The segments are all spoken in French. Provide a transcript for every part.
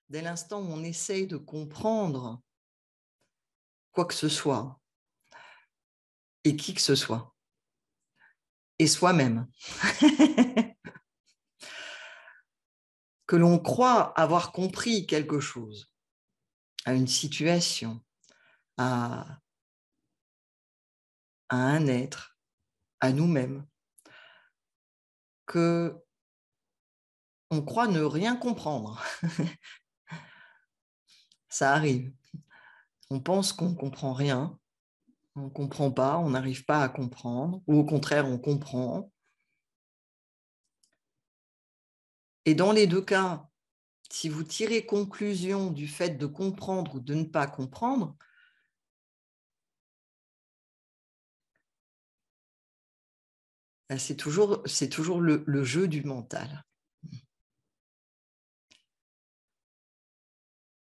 dès l'instant où on essaye de comprendre quoi que ce soit et qui que ce soit, et soi-même, que l'on croit avoir compris quelque chose, à une situation, à, à un être, à nous-mêmes, que on croit ne rien comprendre. Ça arrive. On pense qu'on ne comprend rien, on ne comprend pas, on n'arrive pas à comprendre, ou au contraire, on comprend. Et dans les deux cas, si vous tirez conclusion du fait de comprendre ou de ne pas comprendre, c'est toujours le jeu du mental.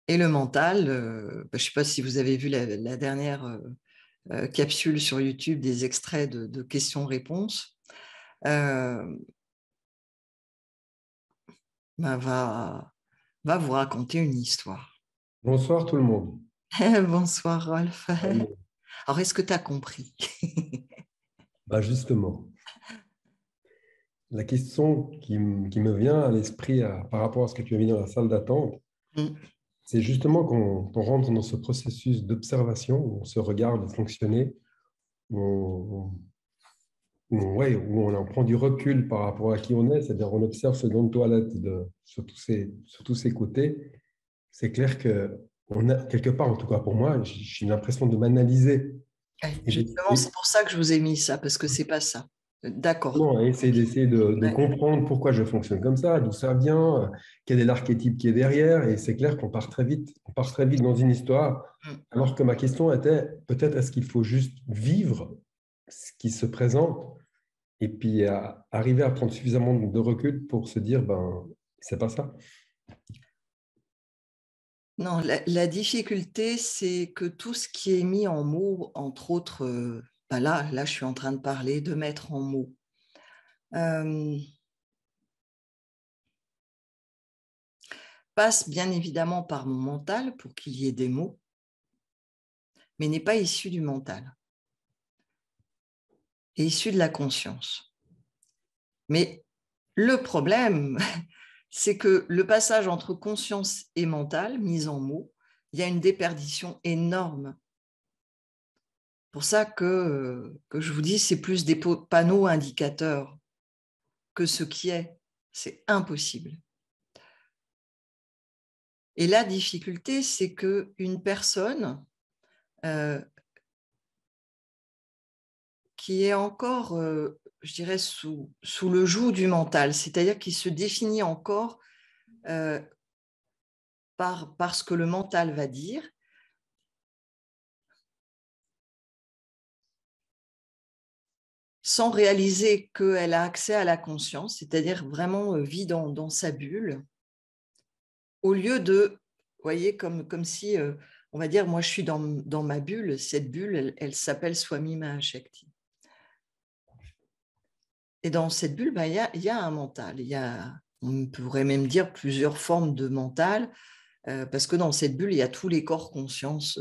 Et le mental, je ne sais pas si vous avez vu la dernière capsule sur YouTube des extraits de questions-réponses, va vous raconter une histoire. Bonsoir tout le monde. Bonsoir Rolf. Allô. Alors, est-ce que tu as compris? Bah justement, la question qui me vient à l'esprit par rapport à ce que tu as mis dans la salle d'attente, c'est justement qu'on rentre dans ce processus d'observation, où on se regarde fonctionner, où ouais, où on en prend du recul par rapport à qui on est, c'est-à-dire on observe ce gland de toilette sur tous ses côtés. C'est clair que on a, quelque part, en tout cas pour moi, j'ai l'impression de m'analyser et Justement, c'est pour ça que je vous ai mis ça, parce que c'est pas ça. D'accord. non, essayer d'essayer de Ouais. comprendre pourquoi je fonctionne comme ça, d'où ça vient, quel est l'archétype qui est derrière. Et c'est clair qu'on part très vite. On part très vite dans une histoire. Alors que ma question était, peut-être est-ce qu'il faut juste vivre ce qui se présente et puis arriver à prendre suffisamment de recul pour se dire, ben, c'est pas ça. Non, la difficulté, c'est que tout ce qui est mis en mots, entre autres, là, je suis en train de parler, de mettre en mots, euh, passe bien évidemment par mon mental pour qu'il y ait des mots, mais n'est pas issu du mental, est issu de la conscience. Mais le problème, c'est que le passage entre conscience et mental, mis en mots, il y a une déperdition énorme. Pour ça que je vous dis, c'est plus des panneaux indicateurs que ce qui est. C'est impossible. Et la difficulté, c'est qu'une personne qui est encore, je dirais, sous le joug du mental, c'est-à-dire qui se définit encore euh, par ce que le mental va dire, sans réaliser qu'elle a accès à la conscience, c'est-à-dire vraiment vit dans sa bulle, au lieu de, vous voyez, comme si, on va dire, moi je suis dans ma bulle, cette bulle, elle s'appelle Swami Mahashakti. Et dans cette bulle, il y a un mental, on pourrait même dire plusieurs formes de mental, parce que dans cette bulle, il y a tous les corps conscience,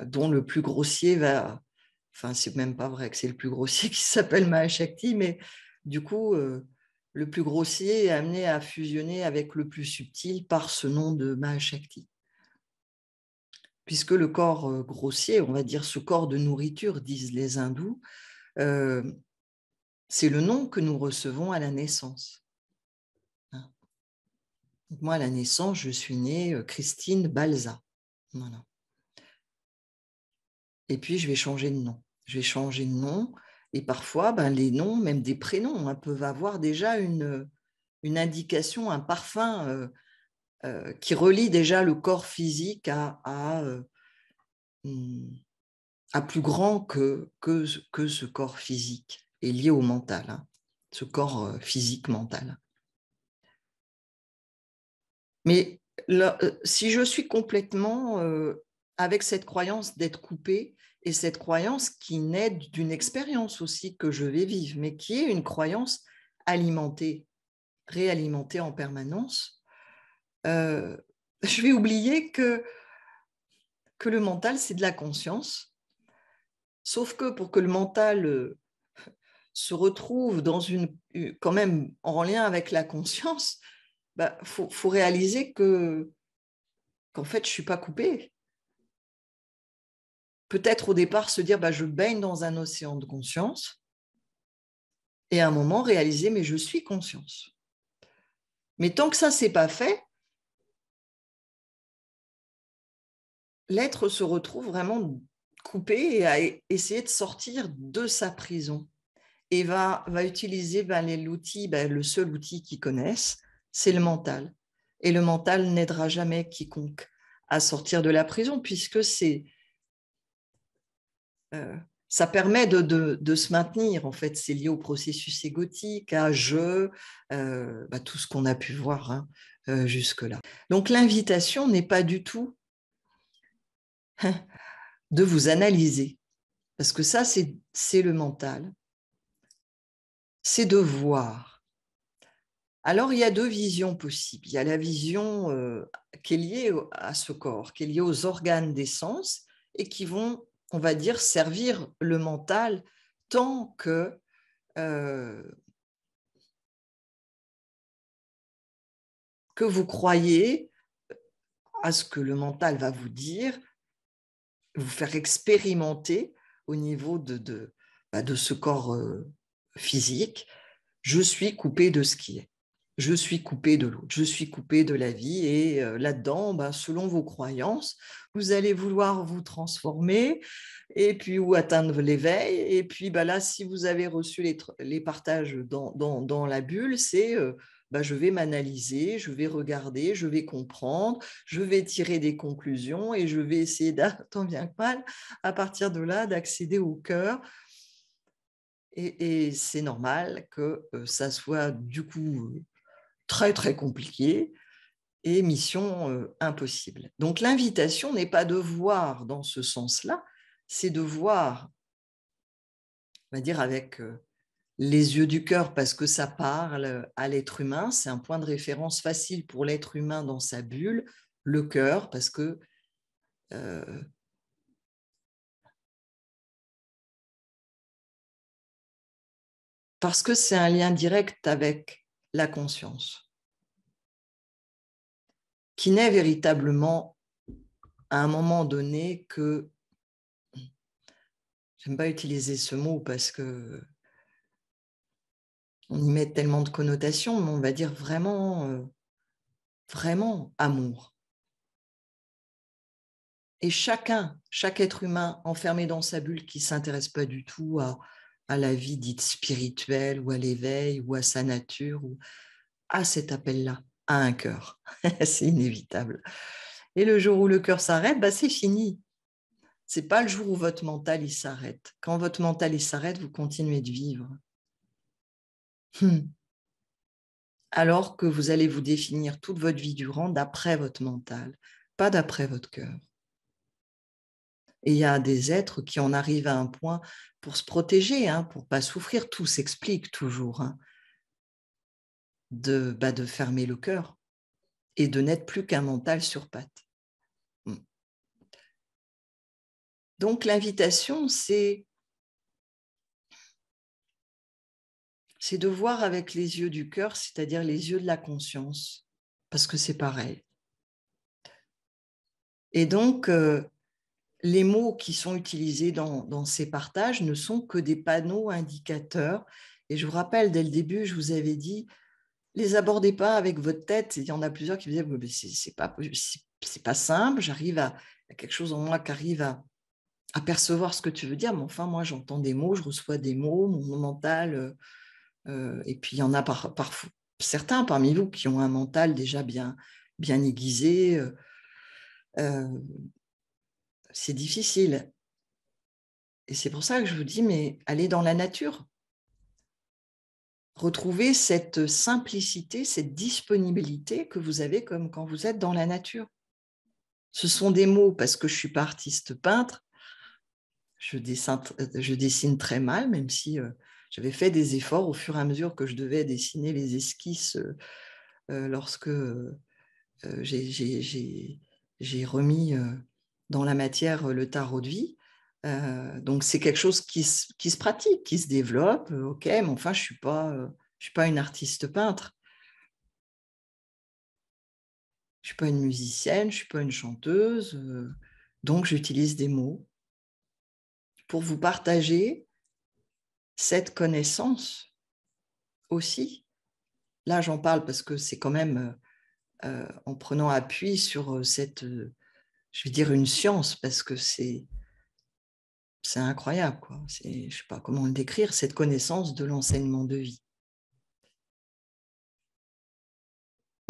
dont le plus grossier va, enfin, c'est même pas vrai que c'est le plus grossier qui s'appelle Mahashakti, mais du coup, le plus grossier est amené à fusionner avec le plus subtil par ce nom de Mahashakti. Puisque le corps grossier, on va dire ce corps de nourriture, disent les hindous, euh, c'est le nom que nous recevons à la naissance. Donc moi, à la naissance, je suis née Christine Balza. Voilà. Et puis, je vais changer de nom. Je vais changer de nom. Et parfois, les noms, même des prénoms, peuvent avoir déjà une indication, un parfum qui relie déjà le corps physique à plus grand que ce corps physique est lié au mental, hein, ce corps physique mental. Mais là, si je suis complètement avec cette croyance d'être coupée, et cette croyance qui naît d'une expérience aussi que je vais vivre, mais qui est une croyance alimentée, réalimentée en permanence, je vais oublier que le mental, c'est de la conscience. Sauf que pour que le mental se retrouve quand même en lien avec la conscience, faut réaliser qu'en fait, je ne suis pas coupée. Peut-être au départ se dire, je baigne dans un océan de conscience, et à un moment réaliser, mais je suis conscience. Mais tant que ça, ce n'est pas fait, l'être se retrouve vraiment coupé et à essayer de sortir de sa prison. Et va utiliser l'outil, le seul outil qu'ils connaissent, c'est le mental. Et le mental n'aidera jamais quiconque à sortir de la prison, puisque ça permet de se maintenir. En fait, c'est lié au processus égotique, à tout ce qu'on a pu voir jusque-là. Donc, l'invitation n'est pas du tout de vous analyser, parce que ça, c'est le mental. C'est de voir. Alors, il y a deux visions possibles. Il y a la vision qui est liée à ce corps, qui est liée aux organes des sens et qui vont, on va dire, servir le mental tant que vous croyez à ce que le mental va vous dire, vous faire expérimenter au niveau de ce corps physique. Je suis coupé de ce qui est. Je suis coupé de l'autre, je suis coupé de la vie et là-dedans, selon vos croyances, vous allez vouloir vous transformer et puis ou atteindre l'éveil. Et puis là, si vous avez reçu les partages dans la bulle, c'est je vais m'analyser, je vais regarder, je vais comprendre, je vais tirer des conclusions et je vais essayer, tant bien que mal, à partir de là, d'accéder au cœur. Et c'est normal que ça soit du coup très, très compliqué et mission impossible. Donc, l'invitation n'est pas de voir dans ce sens-là, c'est de voir, on va dire, avec les yeux du cœur, parce que ça parle à l'être humain. C'est un point de référence facile pour l'être humain dans sa bulle, le cœur, parce que c'est un lien direct avec la conscience, qui n'est véritablement à un moment donné que, j'aime pas utiliser ce mot parce que on y met tellement de connotations, mais on va dire vraiment, vraiment amour. Et chaque être humain enfermé dans sa bulle qui ne s'intéresse pas du tout à la vie dite spirituelle ou à l'éveil ou à sa nature ou à cet appel-là, à un cœur. C'est inévitable. Et le jour où le cœur s'arrête, c'est fini. Ce n'est pas le jour où votre mental il s'arrête. Quand votre mental il s'arrête, vous continuez de vivre. Alors que vous allez vous définir toute votre vie durant d'après votre mental, pas d'après votre cœur. Et il y a des êtres qui en arrivent à un point pour se protéger, pour ne pas souffrir. Tout s'explique toujours. De fermer le cœur et de n'être plus qu'un mental sur pattes. Donc, l'invitation, c'est de voir avec les yeux du cœur, c'est-à-dire les yeux de la conscience, parce que c'est pareil. Et donc, les mots qui sont utilisés dans ces partages ne sont que des panneaux indicateurs. Et je vous rappelle, dès le début, je vous avais dit, les abordez pas avec votre tête. Il y en a plusieurs qui me disaient, c'est pas simple, j'arrive à quelque chose en moi qui arrive à percevoir ce que tu veux dire, mais enfin, moi, j'entends des mots, je reçois des mots, mon mental, et puis il y en a parfois certains parmi vous qui ont un mental déjà bien aiguisé. C'est difficile. Et c'est pour ça que je vous dis, mais allez dans la nature. Retrouvez cette simplicité, cette disponibilité que vous avez comme quand vous êtes dans la nature. Ce sont des mots, parce que je ne suis pas artiste peintre, je dessine très mal, même si j'avais fait des efforts au fur et à mesure que je devais dessiner les esquisses lorsque j'ai remis dans la matière le tarot de vie. Donc, c'est quelque chose qui se pratique, qui se développe. OK, mais enfin, je ne suis pas une artiste peintre. Je ne suis pas une musicienne, je ne suis pas une chanteuse. Donc, j'utilise des mots pour vous partager cette connaissance aussi. Là, j'en parle parce que c'est quand même en prenant appui sur cette, je vais dire une science, parce que c'est incroyable, quoi. Je ne sais pas comment le décrire, cette connaissance de l'enseignement de vie.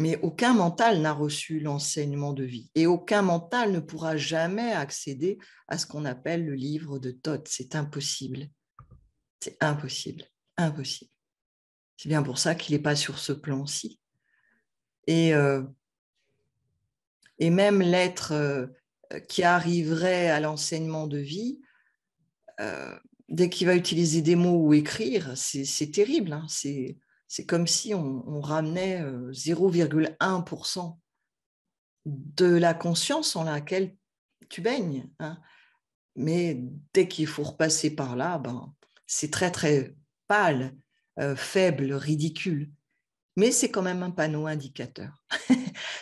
Mais aucun mental n'a reçu l'enseignement de vie et aucun mental ne pourra jamais accéder à ce qu'on appelle le livre de Thoth. C'est impossible. C'est impossible. Impossible. C'est bien pour ça qu'il n'est pas sur ce plan-ci. Et même l'être qui arriverait à l'enseignement de vie, dès qu'il va utiliser des mots ou écrire, c'est terrible. Hein. C'est comme si on ramenait 0,1% de la conscience en laquelle tu baignes. Hein. Mais dès qu'il faut repasser par là, ben, c'est très, très pâle, faible, ridicule. Mais c'est quand même un panneau indicateur.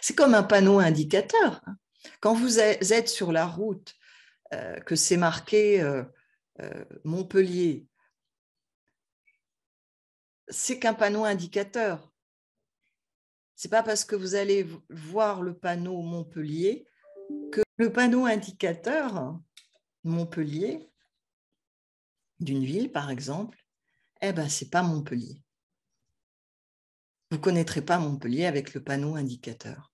C'est comme un panneau indicateur. Hein. Quand vous êtes sur la route, que c'est marqué Montpellier, c'est qu'un panneau indicateur. Ce n'est pas parce que vous allez voir le panneau Montpellier que le panneau indicateur Montpellier, d'une ville par exemple, eh ben, ce n'est pas Montpellier. Vous ne connaîtrez pas Montpellier avec le panneau indicateur.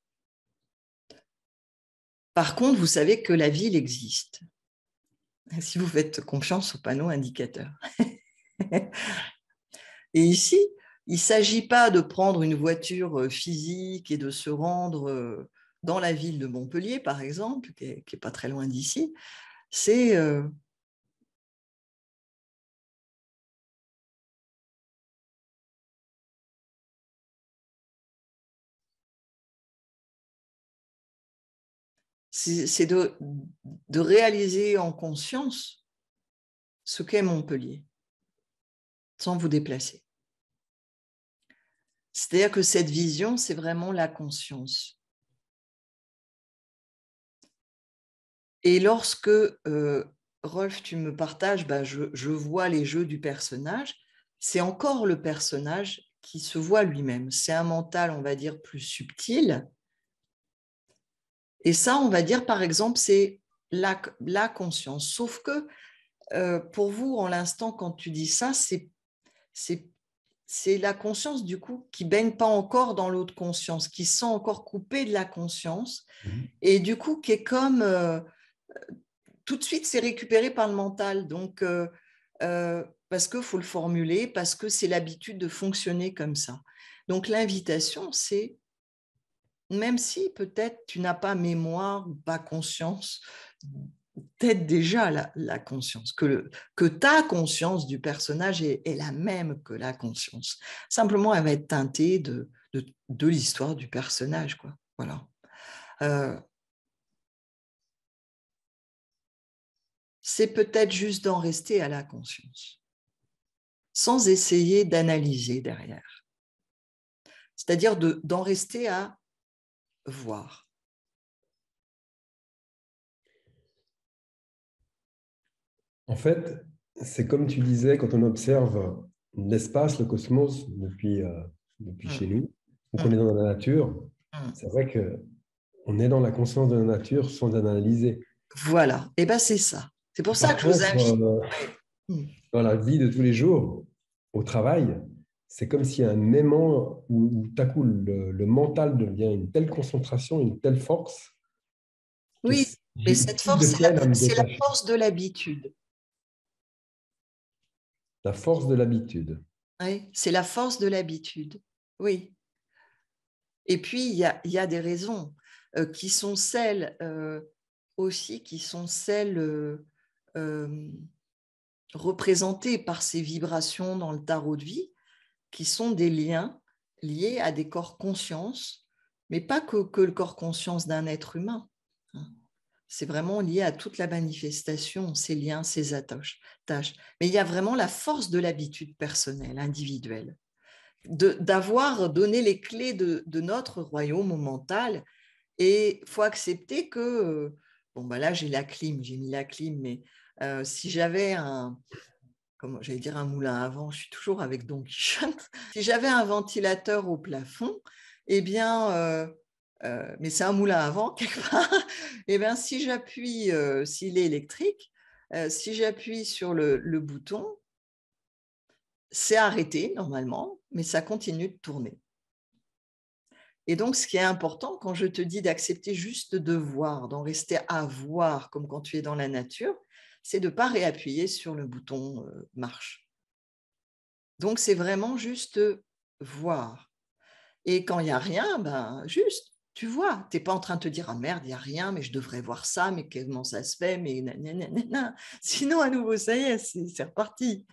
Par contre, vous savez que la ville existe, si vous faites confiance au panneau indicateur. Et ici, il ne s'agit pas de prendre une voiture physique et de se rendre dans la ville de Montpellier, par exemple, qui n'est pas très loin d'ici. C'est de réaliser en conscience ce qu'est Montpellier, sans vous déplacer. C'est-à-dire que cette vision, c'est vraiment la conscience. Et lorsque, Rolf, tu me partages, je vois les jeux du personnage, c'est encore le personnage qui se voit lui-même. C'est un mental, on va dire, plus subtil. Et ça, on va dire, par exemple, c'est la conscience. Sauf que, pour vous, en l'instant, quand tu dis ça, c'est la conscience, du coup, qui ne baigne pas encore dans l'autre conscience, qui se sent encore coupée de la conscience, et du coup, qui est comme... tout de suite, c'est récupéré par le mental. Donc, parce qu'il faut le formuler, parce que c'est l'habitude de fonctionner comme ça. Donc, l'invitation, c'est, même si peut-être tu n'as pas mémoire ou pas conscience, peut-être déjà la conscience, que ta conscience du personnage est la même que la conscience. Simplement, elle va être teintée de l'histoire du personnage, quoi. Voilà. C'est peut-être juste d'en rester à la conscience, sans essayer d'analyser derrière. C'est-à-dire d'en rester à voir. En fait, c'est comme tu disais, quand on observe l'espace, le cosmos, depuis chez nous, ou qu'on est dans la nature, c'est vrai qu'on est dans la conscience de la nature sans analyser. Voilà, et bien c'est ça. C'est pour ça Par que je vous contre, invite. dans la vie de tous les jours, au travail, c'est comme s'il y a un aimant où tout à coup le mental devient une telle concentration, une telle force. Oui, mais cette force, c'est la force de l'habitude. La force de l'habitude. Oui, c'est la force de l'habitude. Oui. Et puis, il y a des raisons qui sont celles aussi, qui sont celles représentées par ces vibrations dans le tarot de vie, qui sont des liens liés à des corps conscience mais pas que le corps conscience d'un être humain. C'est vraiment lié à toute la manifestation, ses liens, ses tâches. Mais il y a vraiment la force de l'habitude personnelle, individuelle, d'avoir donné les clés de notre royaume au mental. Et il faut accepter que, bon, bah là, j'ai mis la clim, mais si j'avais j'allais dire un moulin à vent, je suis toujours avec Don Quichotte, si j'avais un ventilateur au plafond, eh bien, mais c'est un moulin à vent quelque part, eh bien, si j'appuie, s'il est électrique, si j'appuie sur le bouton, c'est arrêté normalement, mais ça continue de tourner. Et donc, ce qui est important, quand je te dis d'accepter juste de voir, d'en rester à voir, comme quand tu es dans la nature, c'est de ne pas réappuyer sur le bouton marche. Donc, c'est vraiment juste voir. Et quand il n'y a rien, ben, juste, tu vois. Tu n'es pas en train de te dire « Ah merde, il n'y a rien, mais je devrais voir ça, mais comment ça se fait ?» mais nanana. Sinon, à nouveau, ça y est, c'est reparti.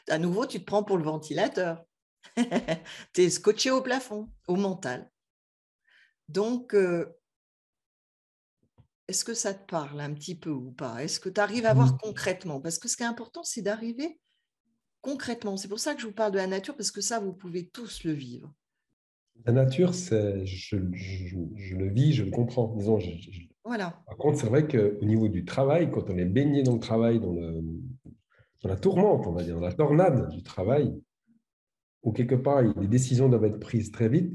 À nouveau, tu te prends pour le ventilateur. Tu es scotché au plafond, au mental. Donc, est-ce que ça te parle un petit peu ou pas? Est-ce que tu arrives à voir concrètement? Parce que ce qui est important, c'est d'arriver concrètement. C'est pour ça que je vous parle de la nature, parce que ça, vous pouvez tous le vivre. La nature, je le vis, je le comprends. Disons, Voilà. Par contre, c'est vrai qu'au niveau du travail, quand on est baigné dans le travail, dans la tourmente, on va dire, dans la tornade du travail, où quelque part, les décisions doivent être prises très vite,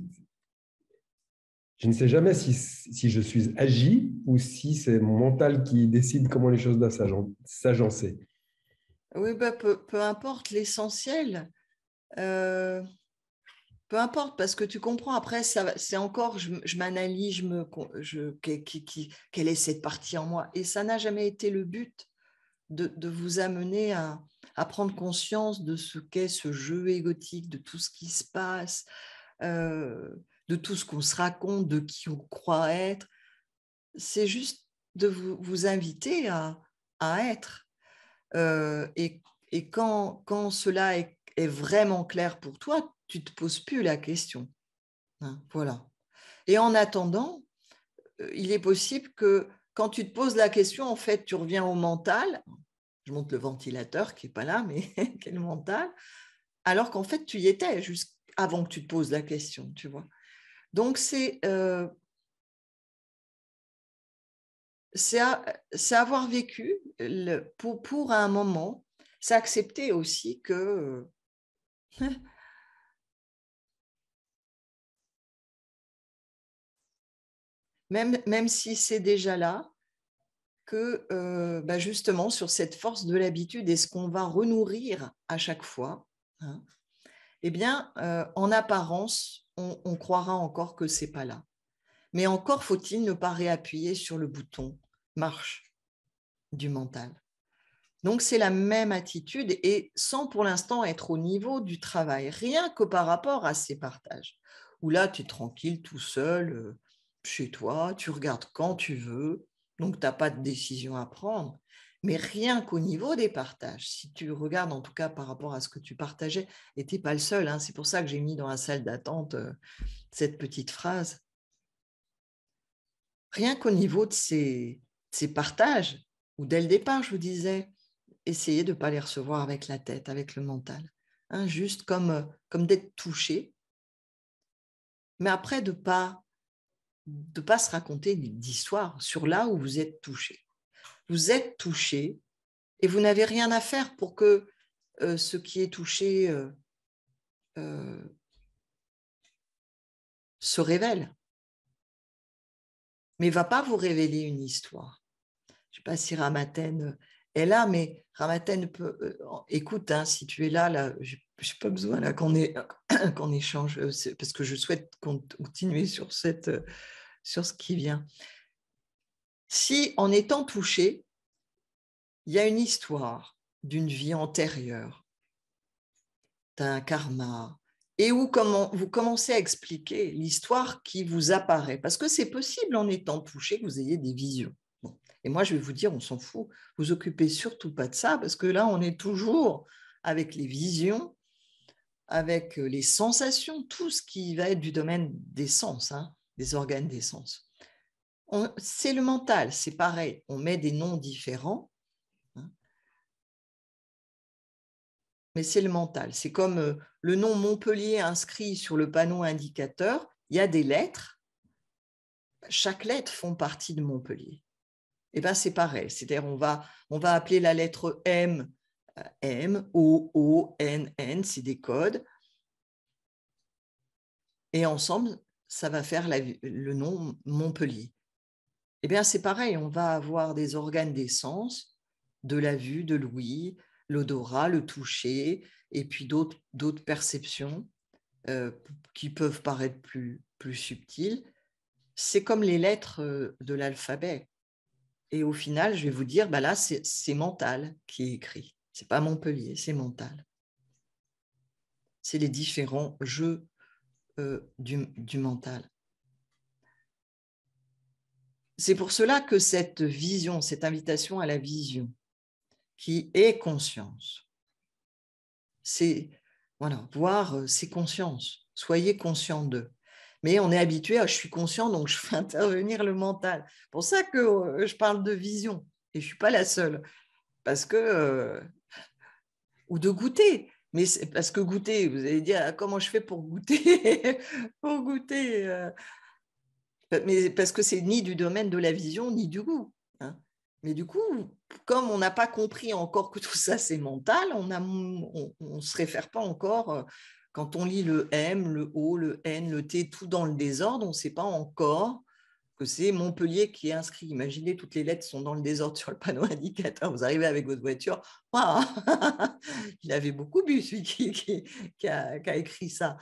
je ne sais jamais si je suis agi ou si c'est mon mental qui décide comment les choses doivent s'agencer. Oui, bah, peu importe l'essentiel. Peu importe, parce que tu comprends, après, c'est encore, je m'analyse, quelle est cette partie en moi. Et ça n'a jamais été le but de vous amener à prendre conscience de ce qu'est ce jeu égotique, de tout ce qui se passe, de tout ce qu'on se raconte, de qui on croit être. C'est juste de vous inviter à être. Et quand cela est vraiment clair pour toi, tu ne te poses plus la question. Hein, voilà. Et en attendant, il est possible que quand tu te poses la question, en fait, tu reviens au mental. Je monte le ventilateur qui n'est pas là, mais quel mental. Alors qu'en fait, tu y étais juste avant que tu te poses la question, tu vois. Donc, c'est avoir vécu pour un moment, c'est accepter aussi que même si c'est déjà là, que bah justement, sur cette force de l'habitude et ce qu'on va renourrir à chaque fois, hein, eh bien, en apparence, on croira encore que ce n'est pas là. Mais encore faut-il ne pas réappuyer sur le bouton marche du mental. Donc, c'est la même attitude et sans pour l'instant être au niveau du travail, rien que par rapport à ces partages, où là, tu es tranquille, tout seul, chez toi, tu regardes quand tu veux, donc tu n'as pas de décision à prendre. Mais rien qu'au niveau des partages, si tu regardes en tout cas par rapport à ce que tu partageais, et tu n'es pas le seul, hein, c'est pour ça que j'ai mis dans la salle d'attente cette petite phrase, rien qu'au niveau de ces partages, où dès le départ, je vous disais, essayez de ne pas les recevoir avec la tête, avec le mental. Hein, juste comme d'être touché, mais après de pas se raconter d'histoire sur là où vous êtes touché. Vous êtes touché et vous n'avez rien à faire pour que ce qui est touché se révèle. Mais il ne va pas vous révéler une histoire. Je ne sais pas si Ramaten est là, mais Ramaten peut... écoute, hein, si tu es là je n'ai pas besoin là, qu'on échange, parce que je souhaite continuer sur ce qui vient. Si, en étant touché, il y a une histoire d'une vie antérieure, d'un karma, et où vous commencez à expliquer l'histoire qui vous apparaît, parce que c'est possible en étant touché que vous ayez des visions. Bon. Et moi, je vais vous dire, on s'en fout, vous occupez surtout pas de ça, parce que là, on est toujours avec les visions, avec les sensations, tout ce qui va être du domaine des sens, hein, des organes des sens. C'est le mental, c'est pareil, on met des noms différents, hein, mais c'est le mental. C'est comme le nom Montpellier inscrit sur le panneau indicateur, il y a des lettres, chaque lettre font partie de Montpellier. Et bien c'est pareil, c'est-à-dire on va appeler la lettre M, M, O, O, N, N, c'est des codes, et ensemble, ça va faire le nom Montpellier. Eh bien, c'est pareil, on va avoir des organes des sens, de la vue, de l'ouïe, l'odorat, le toucher, et puis d'autres perceptions qui peuvent paraître plus subtiles. C'est comme les lettres de l'alphabet. Et au final, je vais vous dire, là, c'est mental qui est écrit. Ce n'est pas Montpellier, c'est mental. C'est les différents jeux du mental. C'est pour cela que cette vision, cette invitation à la vision, qui est conscience, c'est voir ces consciences, soyez conscient d'eux. Mais on est habitué à je suis conscient, donc je fais intervenir le mental. C'est pour ça que je parle de vision, et je ne suis pas la seule. Parce que, ou de goûter. Mais parce que goûter, vous allez dire comment je fais pour goûter pour goûter mais parce que c'est ni du domaine de la vision, ni du goût. Hein. Mais du coup, comme on n'a pas compris encore que tout ça, c'est mental, on ne se réfère pas encore, quand on lit le M, le O, le N, le T, tout dans le désordre, on ne sait pas encore que c'est Montpellier qui est inscrit. Imaginez, toutes les lettres sont dans le désordre sur le panneau indicateur. Vous arrivez avec votre voiture, wow, il avait beaucoup bu, celui qui a écrit ça.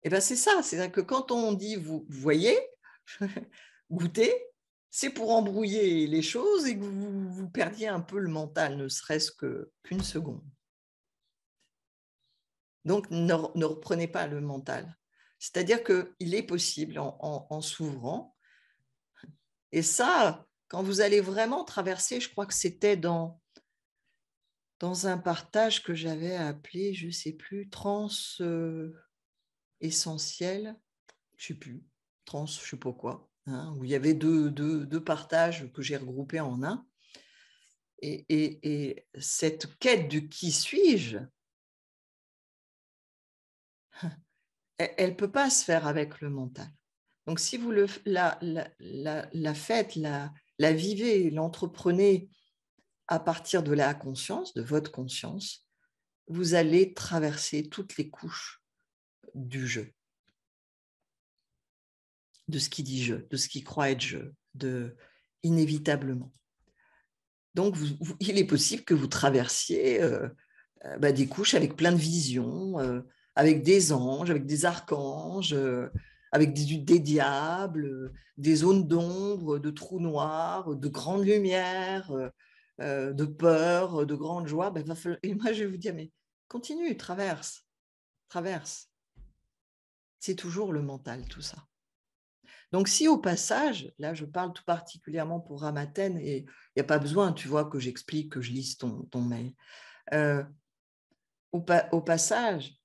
Et bien, c'est ça, c'est que quand on dit vous voyez, goûter, c'est pour embrouiller les choses et que vous perdiez un peu le mental, ne serait-ce qu'une seconde. Donc, ne reprenez pas le mental. C'est-à-dire qu'il est possible, en s'ouvrant, et ça, quand vous allez vraiment traverser, je crois que c'était dans un partage que j'avais appelé, je ne sais plus, trans essentiel, je ne sais plus, trans, je ne sais pas quoi, hein, où il y avait deux partages que j'ai regroupés en un. Et cette quête du qui suis-je, elle ne peut pas se faire avec le mental. Donc, si vous la faites, la vivez, l'entreprenez à partir de la conscience, de votre conscience, vous allez traverser toutes les couches du jeu, de ce qui dit je, de ce qui croit être je, inévitablement. Donc, il est possible que vous traversiez des couches avec plein de visions, avec des anges, avec des archanges, avec des diables, des zones d'ombre, de trous noirs, de grandes lumières, de peur, de grande joie. Et moi, je vais vous dire, mais continue, traverse. C'est toujours le mental, tout ça. Donc, si au passage, là, je parle tout particulièrement pour Ramaten, et il n'y a pas besoin, tu vois, que j'explique, que je lise ton mail. Au passage,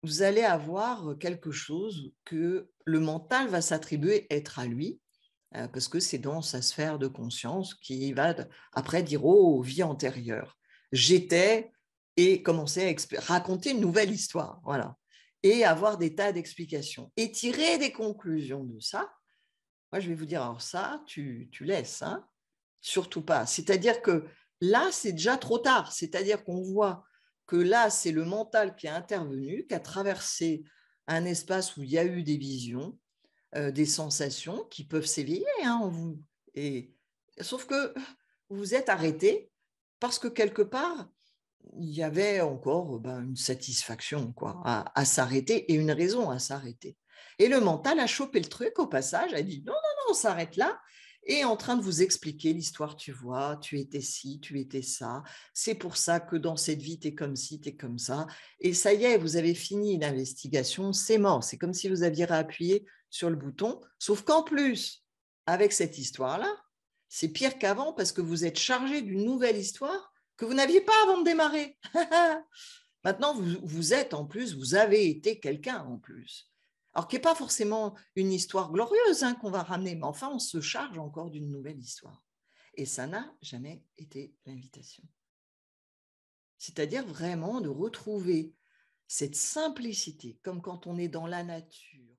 vous allez avoir quelque chose que le mental va s'attribuer être à lui, parce que c'est dans sa sphère de conscience qui va après dire « Oh, vie antérieure, j'étais » et commencer à raconter une nouvelle histoire, voilà, et avoir des tas d'explications. Et tirer des conclusions de ça, moi je vais vous dire, alors ça, tu laisses, hein, surtout pas. C'est-à-dire que là, c'est déjà trop tard, c'est-à-dire qu'on voit que là, c'est le mental qui a intervenu, qui a traversé un espace où il y a eu des visions, des sensations qui peuvent s'éveiller en vous. Sauf que vous vous êtes arrêté parce que quelque part, il y avait encore une satisfaction à s'arrêter et une raison à s'arrêter. Et le mental a chopé le truc au passage, a dit non, on s'arrête là, et en train de vous expliquer l'histoire, tu vois, tu étais ci, tu étais ça, c'est pour ça que dans cette vie, tu es comme ci, tu es comme ça, et ça y est, vous avez fini l'investigation, c'est mort, c'est comme si vous aviez réappuyé sur le bouton, sauf qu'en plus, avec cette histoire-là, c'est pire qu'avant parce que vous êtes chargé d'une nouvelle histoire que vous n'aviez pas avant de démarrer. Maintenant, vous êtes en plus, vous avez été quelqu'un en plus. Alors, qui n'est pas forcément une histoire glorieuse qu'on va ramener, mais enfin, on se charge encore d'une nouvelle histoire. Et ça n'a jamais été l'invitation. C'est-à-dire vraiment de retrouver cette simplicité, comme quand on est dans la nature,